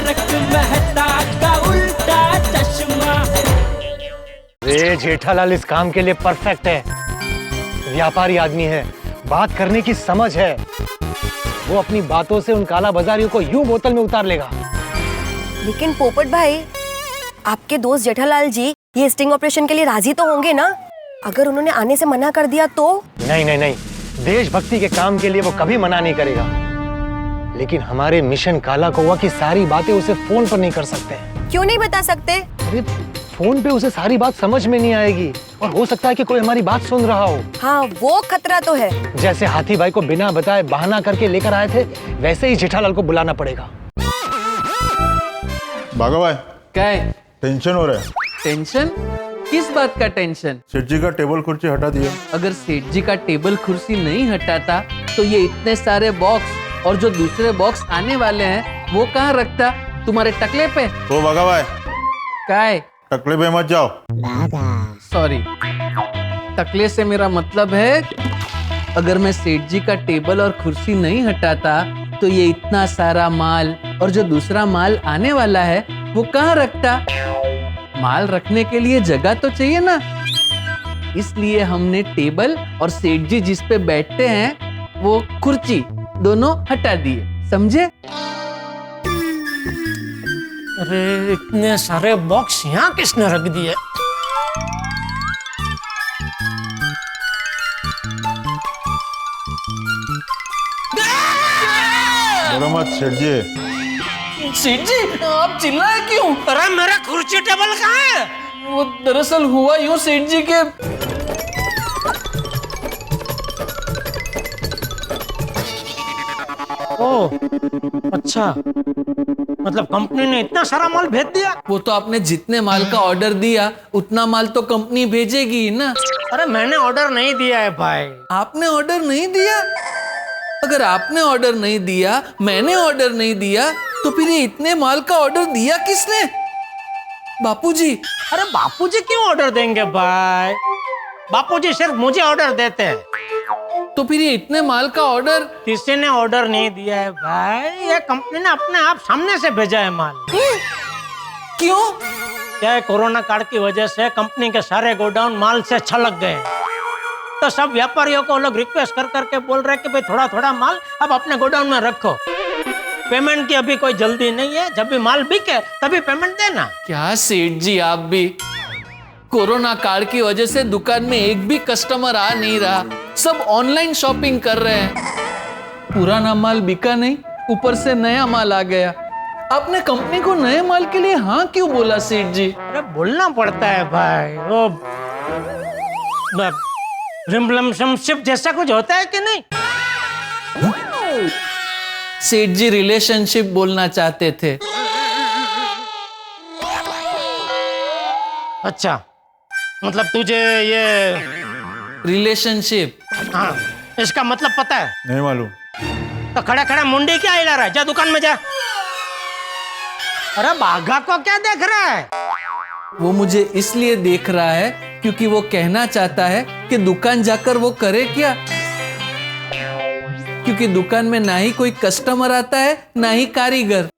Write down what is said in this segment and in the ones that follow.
तारक मेहता का उल्टा चश्मा। रे जेठालाल इस काम के लिए परफेक्ट है। व्यापारी आदमी है, बात करने की समझ है। वो अपनी बातों से उन काला बाजारियों को यूं बोतल में उतार लेगा। लेकिन पोपट भाई, आपके दोस्त जेठालाल जी ये स्टिंग ऑपरेशन के लिए राजी तो होंगे ना? अगर उन्होंने आने से मना कर दिया तो? नहीं नहीं नहीं, देशभक्ति के काम के लिए वो कभी मना नहीं करेगा। लेकिन हमारे मिशन काला कौवा की सारी बातें उसे फोन पर नहीं कर सकते। क्यों नहीं बता सकते? अरे फोन पे उसे सारी बात समझ में नहीं आएगी और हो सकता है कि कोई हमारी बात सुन रहा हो। हाँ, वो खतरा तो है। जैसे हाथी भाई को बिना बताए बहाना करके लेकर आए थे, वैसे ही जेठालाल को बुलाना पड़ेगा। भागा भाई, क्या है? टेंशन हो रहा है। टेंशन? किस बात का टेंशन? सेठ जी का टेबल कुर्सी हटा दिया। अगर सेठ जी का टेबल कुर्सी नहीं हटाता तो ये इतने सारे बॉक्स और जो दूसरे बॉक्स आने वाले हैं वो कहाँ रखता? तुम्हारे टकले पे? तो भागा भाई, क्या है? टकले पे मत जाओ। सॉरी, टकले से मेरा मतलब है अगर मैं सेठ जी का टेबल और कुर्सी नहीं हटाता तो ये इतना सारा माल और जो दूसरा माल आने वाला है वो कहाँ रखता? माल रखने के लिए जगह तो चाहिए ना। इसलिए हमने टेबल और सेठ जी जिस पे बैठते हैं वो कुर्सी दोनों हटा दिए, समझे? अरे इतने सारे बॉक्स यहाँ किसने रख दिए? डरो मत सेठ जी। सेठ जी, आप चिल्लाए क्यों? अरे मेरा कुर्सी टेबल कहाँ है? वो दरअसल हुआ यूं सेठ जी के ओह, अच्छा, मतलब कंपनी ने इतना सारा माल भेज दिया? वो तो आपने जितने माल का ऑर्डर दिया उतना माल तो कंपनी भेजेगी ना। अरे मैंने ऑर्डर नहीं दिया है भाई। आपने ऑर्डर नहीं दिया? अगर आपने ऑर्डर नहीं दिया, मैंने ऑर्डर नहीं दिया, तो फिर ये इतने माल का ऑर्डर दिया किसने? बापूजी। अरे बापूजी क्यों ऑर्डर देंगे भाई? बापूजी सिर्फ मुझे ऑर्डर देते हैं। तो फिर ये इतने माल का ऑर्डर किसी ने ऑर्डर नहीं दिया है भाई, ये कंपनी ने अपने आप सामने से भेजा है माल। क्यों? क्या है, कोरोना काल की वजह से कंपनी के सारे गोडाउन माल से छलक गए, तो सब व्यापारियों को लोग रिक्वेस्ट कर करके बोल रहे हैं कि भाई थोड़ा थोड़ा माल अब अपने गोडाउन में रखो। पेमेंट की अभी कोई जल्दी नहीं है, जब भी माल बिके तभी पेमेंट देना। क्या सेठ जी, आप भी कोरोना काल की वजह से दुकान में एक भी कस्टमर आ नहीं रहा, सब ऑनलाइन शॉपिंग कर रहे हैं। पुराना माल बिका नहीं, ऊपर से नया माल आ गया। आपने कंपनी को नए माल के लिए हाँ क्यों बोला सेठ जी? अरे बोलना पड़ता है भाई, वो रिलेशनशिप जैसा कुछ होता है कि नहीं? सेठ जी रिलेशनशिप बोलना चाहते थे। अच्छा, मतलब तुझे ये रिलेशनशिप? हाँ, इसका मतलब पता है? नहीं मालूम। तो खड़ा खड़ा मुंडी क्या हिला रहा है? जा दुकान में जा। अरे बाघा को क्या देख रहा है? वो मुझे इसलिए देख रहा है क्योंकि वो कहना चाहता है कि दुकान जाकर वो करे क्या, क्योंकि दुकान में ना ही कोई कस्टमर आता है ना ही कारीगर।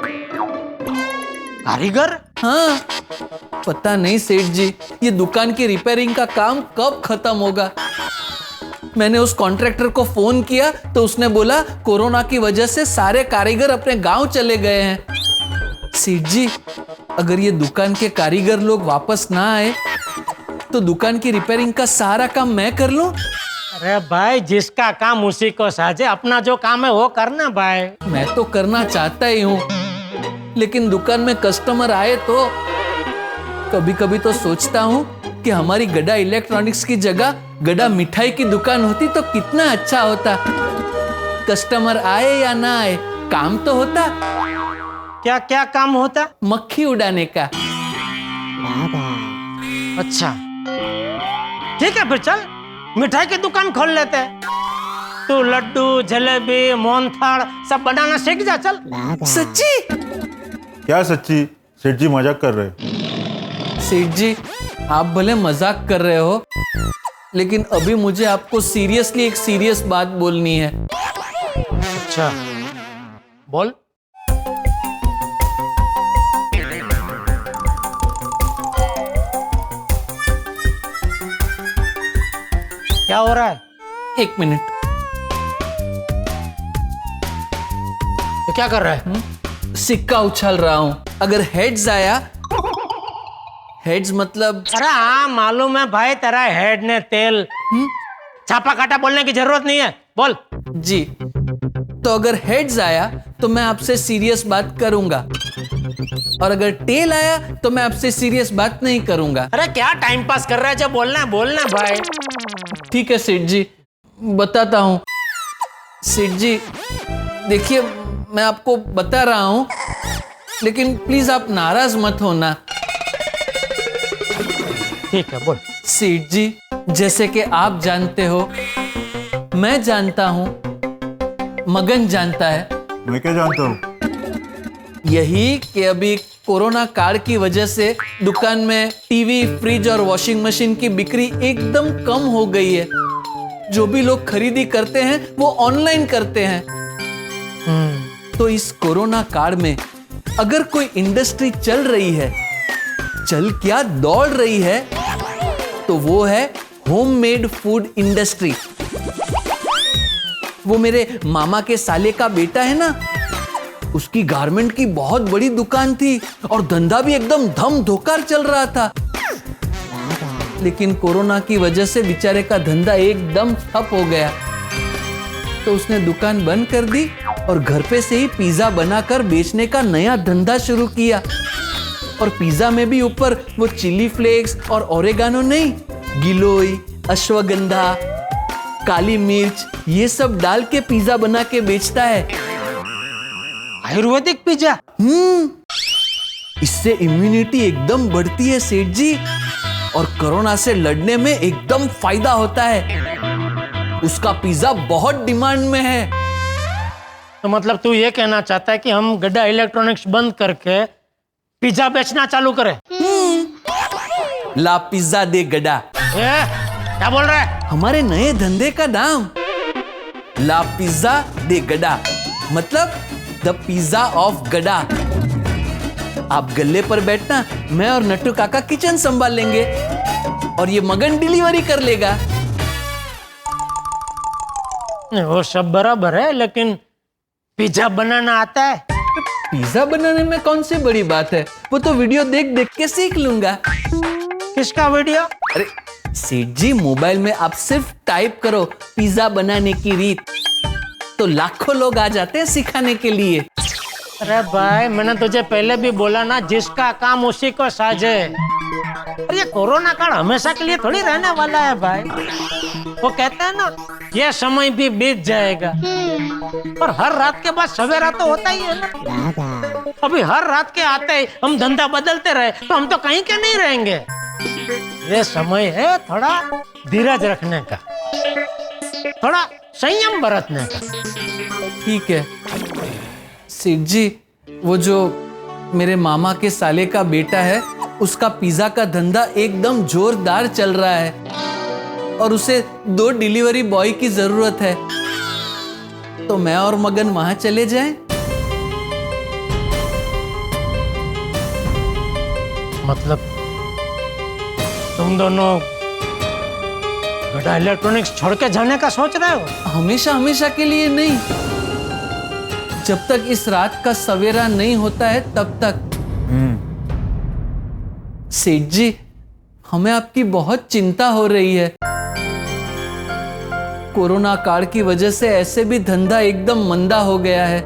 कारीगर? हाँ, पता नहीं सेठ जी ये दुकान की रिपेयरिंग का काम कब खत्म होगा। मैंने उस कॉन्ट्रैक्टर को फोन किया तो उसने बोला कोरोना की वजह से सारे कारीगर अपने गांव चले गए हैं। सेठ जी, अगर ये दुकान के कारीगर लोग वापस ना आए तो दुकान की रिपेयरिंग का सारा काम मैं कर लूं? अरे भाई, जिसका काम उसी को साझे, अपना जो काम है वो करना भाई। मैं तो करना चाहता ही हूँ, लेकिन दुकान में कस्टमर आए तो कभी कभी तो सोचता हूँ कि हमारी गड्ढा इलेक्ट्रॉनिक्स की जगह गड्ढा मिठाई की दुकान होती तो कितना अच्छा होता। कस्टमर आए या ना आए, काम तो होता। क्या क्या काम होता? मक्खी उड़ाने का। अच्छा, ठीक है, फिर चल मिठाई की दुकान खोल लेते हैं। तू लड्डू, जलेबी, मोहनथाल सब बनाना सीख जा। चल। सच्ची? क्या सच्ची? सेठ जी मजाक कर रहे। सेठ जी, आप भले मजाक कर रहे हो, लेकिन अभी मुझे आपको सीरियसली एक सीरियस बात बोलनी है। अच्छा, बोल। क्या हो रहा है? एक मिनट। तो क्या कर रहा है? सिक्का उछाल रहा हूं। अगर हेड्स आया, हेड्स मतलब अरे हाँ मालूम है भाई, तेरा हेड ने तेल। छापा काटा बोलने की जरूरत नहीं है, बोल। जी, तो अगर हेड्स आया तो मैं आपसे सीरियस बात करूंगा, और अगर टेल आया तो मैं आपसे सीरियस बात नहीं करूंगा। अरे क्या टाइम पास कर रहा है? जब बोलना है बोलना भाई। ठीक है सेठ जी, बताता हूं। सेठ जी देखिए, मैं आपको बता रहा हूं, लेकिन प्लीज आप नाराज मत होना। ठीक है बोल। सेठ जी, जैसे कि आप जानते हो, मैं जानता हूं, मगन जानता है, मैं क्या जानता हूँ? यही कि अभी कोरोना काल की वजह से दुकान में टीवी, फ्रिज और वॉशिंग मशीन की बिक्री एकदम कम हो गई है। जो भी लोग खरीदी करते हैं वो ऑनलाइन करते हैं। तो इस कोरोना काल में अगर कोई इंडस्ट्री चल रही है, चल क्या दौड़ रही है, तो वो है होममेड फूड इंडस्ट्री। वो मेरे मामा के साले का बेटा है ना, उसकी गारमेंट की बहुत बड़ी दुकान थी और धंधा भी एकदम धम धोकार चल रहा था। लेकिन कोरोना की वजह से बेचारे का धंधा एकदम ठप हो गया। तो उसने दुकान बंद कर दी और घर पे से ही पिज्जा बनाकर बेचने का नया धंधा शुरू किया। और पिज्जा में भी ऊपर वो चिली फ्लेक्स और ओरेगानो नहीं, गिलोय, अश्वगंधा, काली मिर्च, ये सब डाल के पिज्जा बना के बेचता है। आयुर्वेदिक पिज्जा? इससे इम्यूनिटी एकदम बढ़ती है सेठ जी, और कोरोना से लड़ने में एकदम फायदा होता है। उसका पिज्जा बहुत डिमांड में है। तो मतलब तू ये कहना चाहता है कि हम गड्ढा इलेक्ट्रॉनिक्स बंद करके पिज्जा बेचना चालू करें? ला पिज्जा दे गड्ढा, क्या बोल रहा है? हमारे नए धंधे का नाम ला पिज्जा दे गड्ढा, मतलब द पिज्जा ऑफ गड्ढा। आप गल्ले पर बैठना, मैं और नट्टू काका किचन संभाल लेंगे और ये मगन डिलीवरी कर लेगा। वो सब बराबर है, लेकिन पिज्जा बनाना आता है? पिज्जा बनाने में कौन सी बड़ी बात है, वो तो वीडियो देख देख के सीख लूंगा। किसका वीडियो? अरे सेठ जी, मोबाइल में आप सिर्फ टाइप करो पिज्जा बनाने की रीत, तो लाखों लोग आ जाते हैं सिखाने के लिए। अरे भाई, मैंने तुझे पहले भी बोला ना, जिसका काम उसी को साझे। अरे ये कोरोना काल हमेशा के लिए थोड़ी रहने वाला है भाई। वो कहते हैं ना, ये समय भी बीत जाएगा, और हर रात के बाद सवेरा तो होता ही है ना। अभी हर रात के आते ही हम धंधा बदलते रहे तो हम तो कहीं के नहीं रहेंगे। ये समय है थोड़ा धीरज रखने का, थोड़ा संयम बरतने का। ठीक है सेठ जी, वो जो मेरे मामा के साले का बेटा है, उसका पिज्जा का धंधा एकदम जोरदार चल रहा है, और उसे 2 डिलीवरी बॉय की जरूरत है। तो मैं और मगन वहां चले जाएं? मतलब तुम दोनों गड्ढा इलेक्ट्रॉनिक्स छोड़ के जाने का सोच रहे हो? हमेशा हमेशा के लिए नहीं, जब तक इस रात का सवेरा नहीं होता है तब तक। सेठ जी, हमें आपकी बहुत चिंता हो रही है। कोरोना काल की वजह से ऐसे भी धंधा एकदम मंदा हो गया है।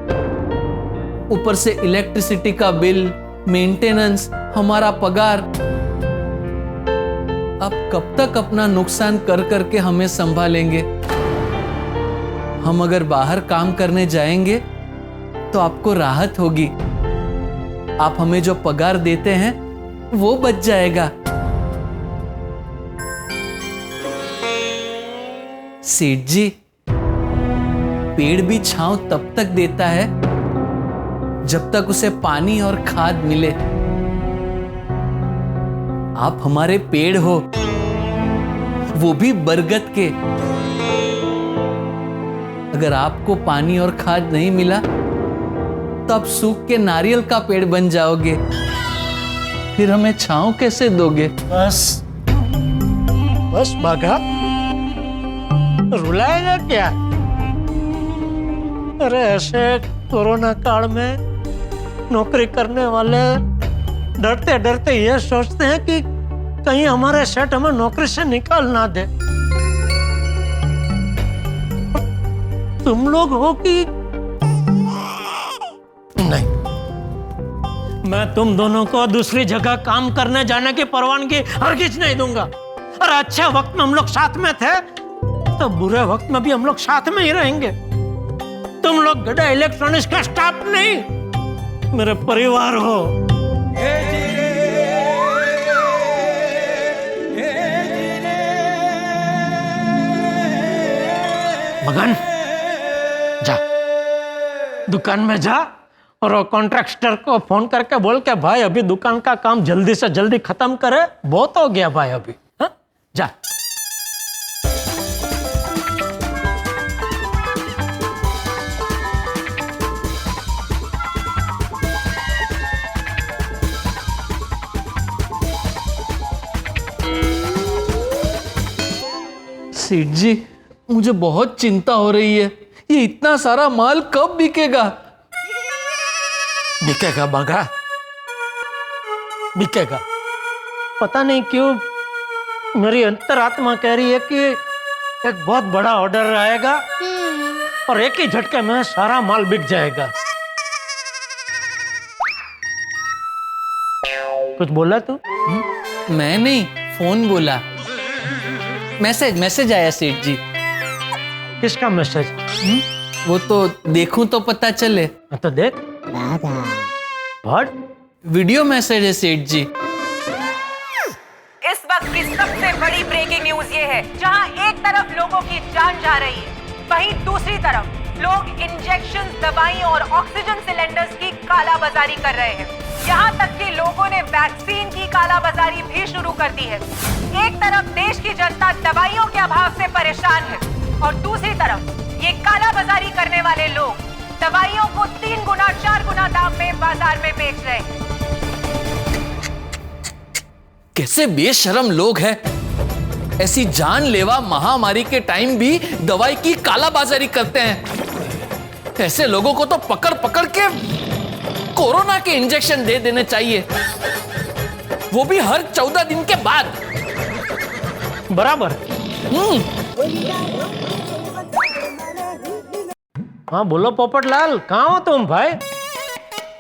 ऊपर से इलेक्ट्रिसिटी का बिल, मेंटेनेंस, हमारा पगार। आप कब तक अपना नुकसान कर करके हमें संभालेंगे? हम अगर बाहर काम करने जाएंगे तो आपको राहत होगी। आप हमें जो पगार देते हैं वो बच जाएगा। सेठ जी, पेड़ भी छांव तब तक देता है जब तक उसे पानी और खाद मिले। आप हमारे पेड़ हो, वो भी बरगद के। अगर आपको पानी और खाद नहीं मिला तो आप सूख के नारियल का पेड़ बन जाओगे। फिर हमें छांव कैसे दोगे? बस बाघा, रुलाएगा क्या? अरे ऐसे कोरोना काल में नौकरी करने वाले डरते डरते ये सोचते हैं कि कहीं हमारे सेठ हमें नौकरी से निकाल ना दे। तुम लोग हो कि नहीं, मैं तुम दोनों को दूसरी जगह काम करने जाने की परवानगी हरगिज नहीं दूंगा। और अच्छे वक्त में हम लोग साथ में थे तो बुरे वक्त में भी हम लोग साथ में ही रहेंगे। तुम लोग गड्ढा इलेक्ट्रॉनिक्स का स्टाफ नहीं, मेरे परिवार हो। मगन जा, दुकान में जा और वो कॉन्ट्रैक्टर को फोन करके बोल के भाई अभी दुकान का काम जल्दी से जल्दी खत्म करे, बहुत हो गया भाई अभी। हाँ? जा। सेठ जी, मुझे बहुत चिंता हो रही है। ये इतना सारा माल कब बिकेगा? बिकेगा बागा, बिकेगा। पता नहीं क्यों मेरी अंतरात्मा कह रही है कि एक बहुत बड़ा ऑर्डर आएगा और एक ही झटके में सारा माल बिक जाएगा। कुछ बोला तू? मैं नहीं, फोन बोला। मैसेज आया सेठ जी। किसका मैसेज? वो तो देखूं तो पता चले। तो देख। व्हाट? वीडियो मैसेज है सेठ जी। इस वक्त की सबसे बड़ी ब्रेकिंग न्यूज ये है, जहां एक तरफ लोगों की जान जा रही है, वहीं दूसरी तरफ लोग इंजेक्शन, दवाई और ऑक्सीजन सिलेंडर्स की कालाबाजारी कर रहे हैं। यहाँ तक कि लोगों ने वैक्सीन की कालाबाजारी भी शुरू कर दी है। एक तरफ देश की जनता दवाइयों के अभाव से परेशान है और दूसरी तरफ ये कालाबाजारी करने वाले लोग दवाइयों को 3 गुना 4 गुना दाम में बाजार में बेच रहे हैं। कैसे बेशरम लोग हैं। ऐसी जानलेवा महामारी के टाइम भी दवाई की कालाबाजारी करते हैं। ऐसे लोगों को तो पकड़ पकड़ के कोरोना के इंजेक्शन दे देने चाहिए, वो भी हर 14 दिन के बाद। बराबर। हाँ बोलो पोपटलाल, कहाँ हो तुम भाई?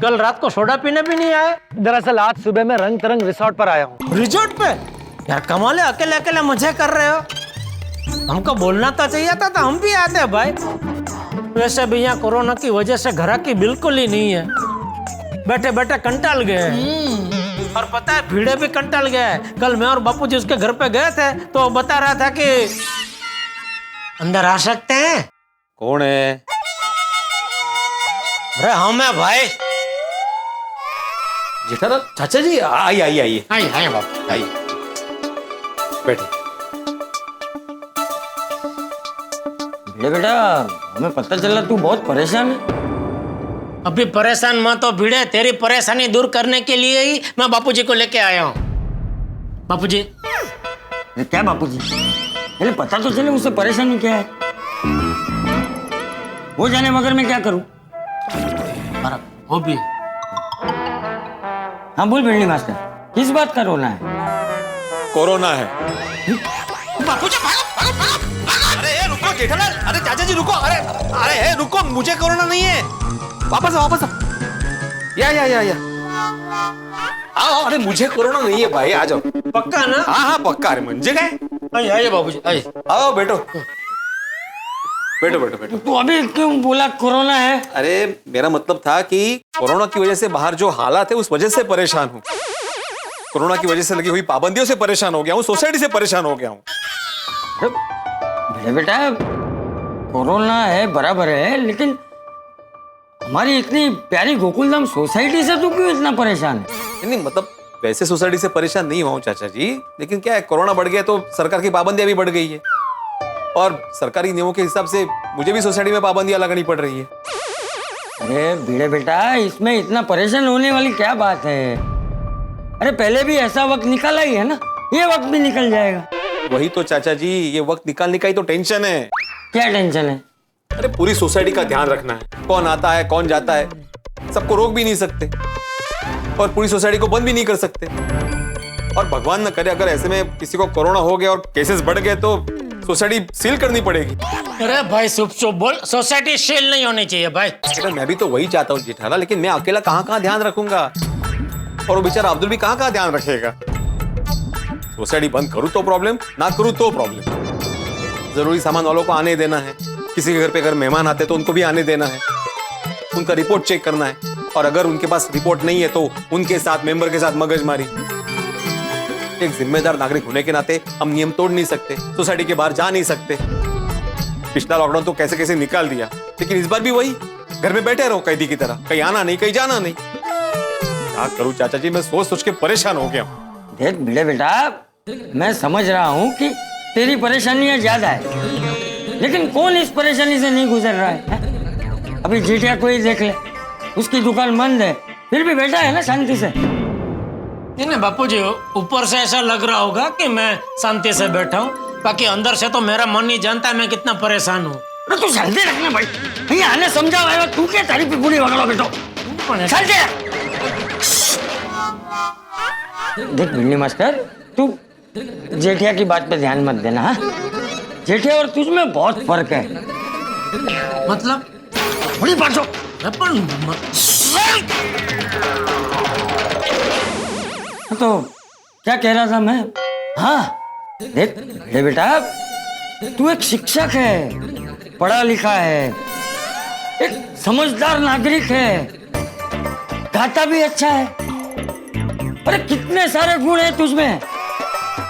कल रात को सोडा पीने भी नहीं आए? दरअसल आज सुबह मैं रंग तरंग रिसोर्ट पर आया हूँ। रिजॉर्ट पे? यार कमाल है, अकेले अकेले मजे कर रहे हो। हमको बोलना तो चाहिए था, तो हम भी आते भाई। वैसे भी यहाँ कोरोना की वजह से ग्राहकी बिल्कुल ही नहीं है, बैठे बैठे कंटाल गए। और पता है भीड़े भी कंटाल गए। कल मैं और बापूजी उसके घर पे गए थे तो बता रहा था कि अंदर आ सकते हैं। कौन है? अरे हम है भाई। जेठालाल चाचा जी, आइए आइए आइए आइए बापू, आइए, बैठिए। बेटा हमें पता चला तू बहुत परेशान है। अभी परेशान मत हो भिड़े, तेरी परेशानी दूर करने के लिए ही मैं बापूजी को लेके आया हूँ। बापूजी। क्या बापूजी? पहले पता तो चले उससे परेशानी क्या है। वो जाने मगर मैं क्या करूँ? वो भी। हाँ बोल भिंडी मास्टर, किस बात का रोना है? कोरोना है। बापूजी भागो, भागो, भागो। अरे रुको जेठालाल, अरे चाचा जी रुको, अरे रुको, मुझे कोरोना नहीं है। वापस आओ, वापस आओ। या आओ। अरे मुझे कोरोना नहीं है भाई, आ जाओ। पक्का ना? हाँ पक्का। अरे मंजे गए। आइए बाबूजी, आइए। आओ बैठो बैठो बैठो बैठो। तू अभी क्यों बोला कोरोना है? अरे मेरा मतलब था कि कोरोना की वजह से बाहर जो हालात है उस वजह से परेशान हूँ। कोरोना की वजह से लगी हुई पाबंदियों से परेशान हो गया हूँ, सोसाइटी से परेशान हो गया हूँ। बेटा कोरोना है बराबर है, लेकिन हमारी इतनी प्यारी गोकुलधाम सोसाइटी से तू क्यों इतना परेशान है? नहीं मतलब वैसे सोसाइटी से परेशान नहीं हुआ हूँ चाचा जी, लेकिन क्या है कोरोना बढ़ गया तो सरकार की पाबंदियां भी बढ़ गई है और सरकारी नियमों के हिसाब से मुझे भी सोसाइटी में पाबंदियां लगानी पड़ रही है। अरे भिड़े बेटा, इसमें इतना परेशान होने वाली क्या बात है? अरे पहले भी ऐसा वक्त निकाला ही है ना, ये वक्त भी निकल जाएगा। वही तो चाचा जी, ये वक्त निकालने का ही तो टेंशन है। क्या टेंशन है? अरे पूरी सोसाइटी का ध्यान रखना है, कौन आता है कौन जाता है, सबको रोक भी नहीं सकते और पूरी सोसाइटी को बंद भी नहीं कर सकते। और भगवान न करे अगर ऐसे में किसी को कोरोना हो गया और केसेस बढ़ गए तो सोसाइटी सील करनी पड़ेगी। अरे भाई चुप चुप बोल, सोसाइटी सील नहीं होनी चाहिए भाई। बेटा मैं भी तो वही चाहता हूँ जेठालाल, लेकिन मैं अकेला कहाँ कहाँ ध्यान रखूंगा और वो बेचारा अब्दुल भी कहाँ कहाँ ध्यान रखेगा। सोसाइटी बंद करूँ तो प्रॉब्लम, ना करूँ तो प्रॉब्लम। जरूरी सामान वालों को आने देना है, किसी के घर पे अगर मेहमान आते तो उनको भी आने देना है, उनका रिपोर्ट चेक करना है और अगर उनके पास रिपोर्ट नहीं है तो उनके साथ मेंबर के साथ मगजमारी। एक जिम्मेदार नागरिक होने के नाते हम नियम तोड़ नहीं सकते, सोसाइटी के बाहर जा नहीं सकते। पिछला लॉकडाउन तो कैसे कैसे निकाल दिया, लेकिन इस बार भी वही घर में बैठे रहो कैदी की तरह, कहीं आना नहीं कहीं जाना नहीं। क्या करूं चाचा जी, मैं सोच सोच के परेशान हो गया हूं। देख भिड़े बेटा, मैं समझ रहा हूँ कि तेरी परेशानियां ज्यादा है, लेकिन कौन इस परेशानी से नहीं गुजर रहा है? अभी जेठिया को ही देख ले, उसकी दुकान बंद है, फिर भी बैठा है ना शांति से। नहीं बापू जी, ऊपर से ऐसा लग रहा होगा कि मैं शांति से बैठा हूँ, बाकी अंदर से तो मेरा मन नहीं जानता मैं कितना परेशान हूँ। तू शांति रखना भाई, भैया आने समझा, तू क्या तारीफ की पूरी वगड़ा बेटो, शांति रख। देख भिंडी मास्टर, तू जेठिया की बात पे ध्यान मत देना। हाँ, जेठिया और तुझ में बहुत फर्क है। मतलब बड़ी बात हो। तो क्या कह रहा था मैं? हाँ देख बेटा, तू एक शिक्षक है, पढ़ा लिखा है, एक समझदार नागरिक है, गाता भी अच्छा है, अरे कितने सारे गुण हैं तुझमें।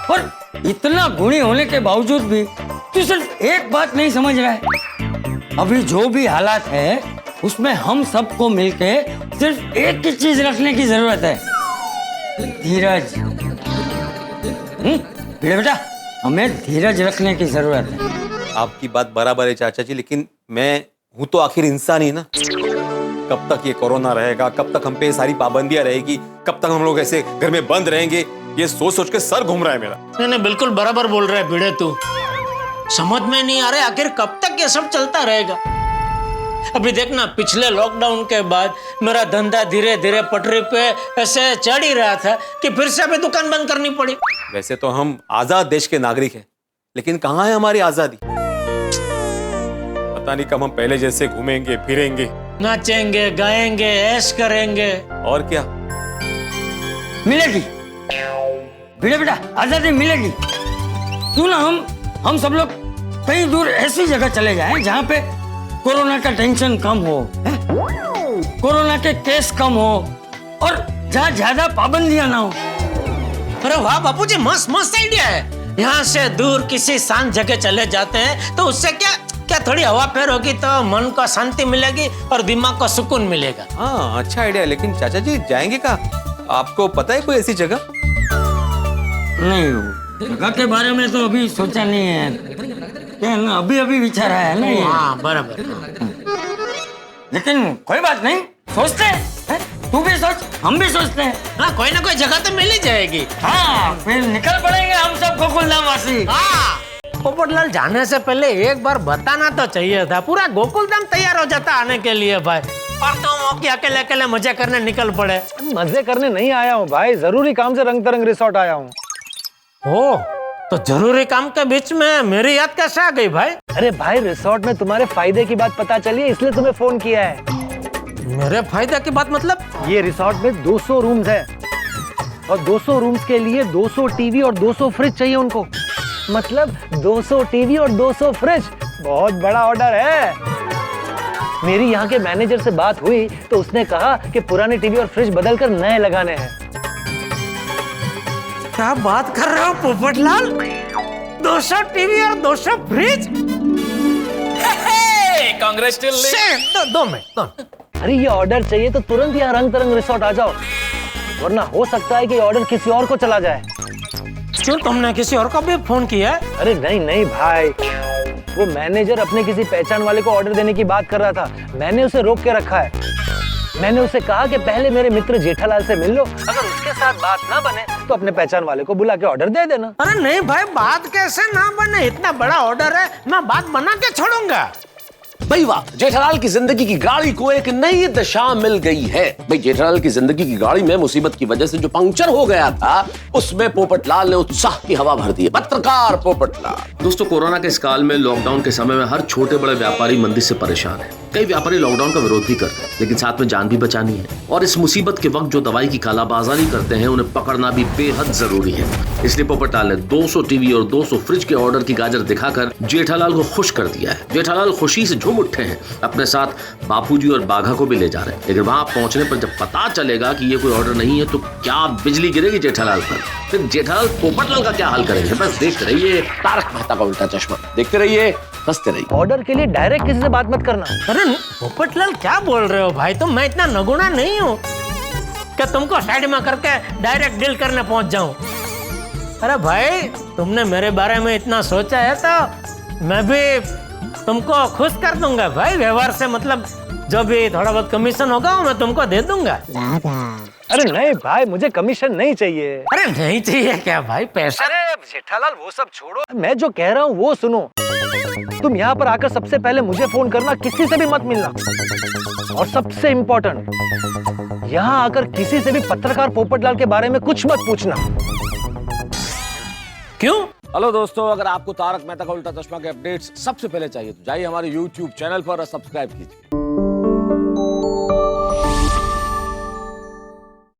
और इतना गुणी होने के बावजूद भी तू सिर्फ एक बात नहीं समझ रहा है। अभी जो भी हालात है उसमें हम सबको मिलके सिर्फ एक ही चीज रखने की जरूरत है, धीरज। बेटा, हमें धीरज रखने की जरूरत है। आपकी बात बराबर है चाचा जी, लेकिन मैं हूं तो आखिर इंसान ही ना। कब तक ये कोरोना रहेगा, कब तक हम पे सारी पाबंदियां रहेगी, कब तक हम लोग ऐसे घर में बंद रहेंगे, ये सोच सोच के सर घूम रहा है मेरा। नहीं बिल्कुल बराबर बोल रहा है भिड़े, तू समझ में नहीं आ रहा आखिर कब तक ये सब चलता रहेगा। अभी देखना, पिछले लॉकडाउन के बाद मेरा धंधा धीरे धीरे पटरी पे ऐसे चढ़ ही रहा था कि फिर से अभी दुकान बंद करनी पड़ी। वैसे तो हम आजाद देश के नागरिक हैं, लेकिन कहाँ है हमारी आजादी? पता नहीं कब हम पहले जैसे घूमेंगे फिरेंगे, नाचेंगे गाएंगे ऐश करेंगे। और क्या मिलेगी बेटा, आजादी मिलेगी। क्यों ना हम सब लोग कहीं दूर ऐसी जगह चले जाएं जहाँ पे कोरोना का टेंशन कम हो, कोरोना के केस कम हो और जहाँ ज्यादा पाबंदियां ना हो। अरे वाह बापू जी, मस्त मस्त आइडिया है। यहाँ से दूर किसी शांत जगह चले जाते हैं तो उससे क्या थोड़ी हवा फेर होगी तो मन को शांति मिलेगी और दिमाग को सुकून मिलेगा। हाँ अच्छा आइडिया, लेकिन चाचा जी जाएंगे कहाँ? आपको पता है कोई ऐसी जगह? नहीं, जगह के बारे में तो अभी सोचा नहीं है, क्या ना अभी विचार आया है ना। हाँ बराबर। लेकिन कोई बात नहीं, सोचते हैं, तू भी सोच, हम भी सोचते हैं। हाँ कोई ना कोई जगह तो मिल ही जाएगी। हाँ फिर निकल पड़ेंगे हम सब गोकुलधाम वासी। हाँ पोपटलाल, जाने से पहले एक बार बताना तो चाहिए था, पूरा गोकुलधाम तैयार हो जाता आने के लिए भाई, और तुम अकेले अकेले मजे करने निकल पड़े। मजे करने नहीं आया हूँ भाई, जरूरी काम से रंग तरंग रिसोर्ट आया हूँ। ओ तो जरूरी काम के बीच में मेरी याद कैसे आ गई भाई? अरे भाई, रिसोर्ट में तुम्हारे फायदे की बात पता चली है, इसलिए तुम्हें फोन किया है। मेरे फायदे की बात मतलब? ये रिसोर्ट में 200 रूम्स है और 200 रूम्स के लिए 200 टीवी और 200 फ्रिज चाहिए उनको। मतलब 200 टीवी और 200 फ्रिज, बहुत बड़ा ऑर्डर है। मेरी यहाँ के मैनेजर से बात हुई तो उसने कहा कि पुराने टीवी और फ्रिज बदलकर नए लगाने हैं। क्या बात कर रहे हो पोपटलाल? 200 टीवी और 200 फ्रिज? कांग्रेचुलेशन। दो मिनट। अरे ये ऑर्डर चाहिए तो तुरंत यहाँ रंग तरंग रिसोर्ट आ जाओ, वरना हो सकता है कि ऑर्डर किसी और को चला जाए। क्यों, तुमने किसी और को भी फोन किया है? अरे नहीं भाई, वो मैनेजर अपने किसी पहचान वाले को ऑर्डर देने की बात कर रहा था, मैंने उसे रोक के रखा है। मैंने उसे कहा कि पहले मेरे मित्र जेठालाल से मिल लो, अगर उसके साथ बात ना बने तो अपने पहचान वाले को बुला के ऑर्डर दे देना। अरे नहीं भाई, बात कैसे ना बने, इतना बड़ा ऑर्डर है, मैं बात बना के छोड़ूंगा। भाई वाह, जेठालाल की जिंदगी की गाड़ी को एक नई दिशा मिल गई है। भाई जेठालाल की जिंदगी की गाड़ी में मुसीबत की वजह से जो पंक्चर हो गया था, उसमें पोपटलाल ने उत्साह की हवा भर दी है। पत्रकार पोपटलाल। दोस्तों, कोरोना के इस काल में, लॉकडाउन के समय में हर छोटे बड़े व्यापारी मंदी से परेशान है। कई व्यापारी लॉकडाउन का विरोध भी कर रहे हैं, लेकिन साथ में जान भी बचानी है। और इस मुसीबत के वक्त जो दवाई की कालाबाजारी करते हैं, उन्हें पकड़ना भी बेहद जरूरी है। इसलिए पोपटलाल ने 200 टीवी और 200 फ्रिज के ऑर्डर की गाजर दिखाकर जेठालाल को खुश कर दिया है। जेठालाल खुशी से झूम उठे हैं, अपने साथ बापूजी और बाघा को भी ले जा रहे हैं। लेकिन वहां पहुंचने पर जब पता चलेगा कि ये कोई ऑर्डर नहीं है, तो क्या बिजली गिरेगी जेठालाल पर। फिर जेठालाल पोपटलाल का क्या हाल करेंगे। बस देखते रहिए तारक मेहता का उल्टा चश्मा, देखते रहिए, हंसते रहिए। ऑर्डर के लिए डायरेक्ट किसी से बात मत करना। अरे पोपटलाल क्या बोल रहे हो भाई, तुम मैं इतना नगुना नहीं हूँ कि तुमको साइड में करके डायरेक्ट डील करने पहुंच जाऊं। अरे भाई, तुमने मेरे बारे में इतना सोचा है तो मैं भी तुमको खुश कर दूंगा भाई। व्यवहार से मतलब जो भी थोड़ा बहुत कमीशन होगा वो मैं तुमको दे दूंगा। अरे नहीं भाई, मुझे कमीशन नहीं चाहिए। अरे नहीं चाहिए क्या भाई पैसा? अरे जेठालाल वो सब छोड़ो, मैं जो कह रहा हूँ वो सुनो। तुम यहाँ पर आकर सबसे पहले मुझे फोन करना, किसी से भी मत मिलना। और सबसे इम्पोर्टेंट, यहाँ आकर किसी से भी पत्रकार पोपटलाल के बारे में कुछ मत पूछना। क्यों? हेलो दोस्तों, अगर आपको तारक मेहता का उल्टा चश्मा के अपडेट्स सबसे पहले चाहिए तो जाइए हमारे YouTube चैनल पर और सब्सक्राइब कीजिए।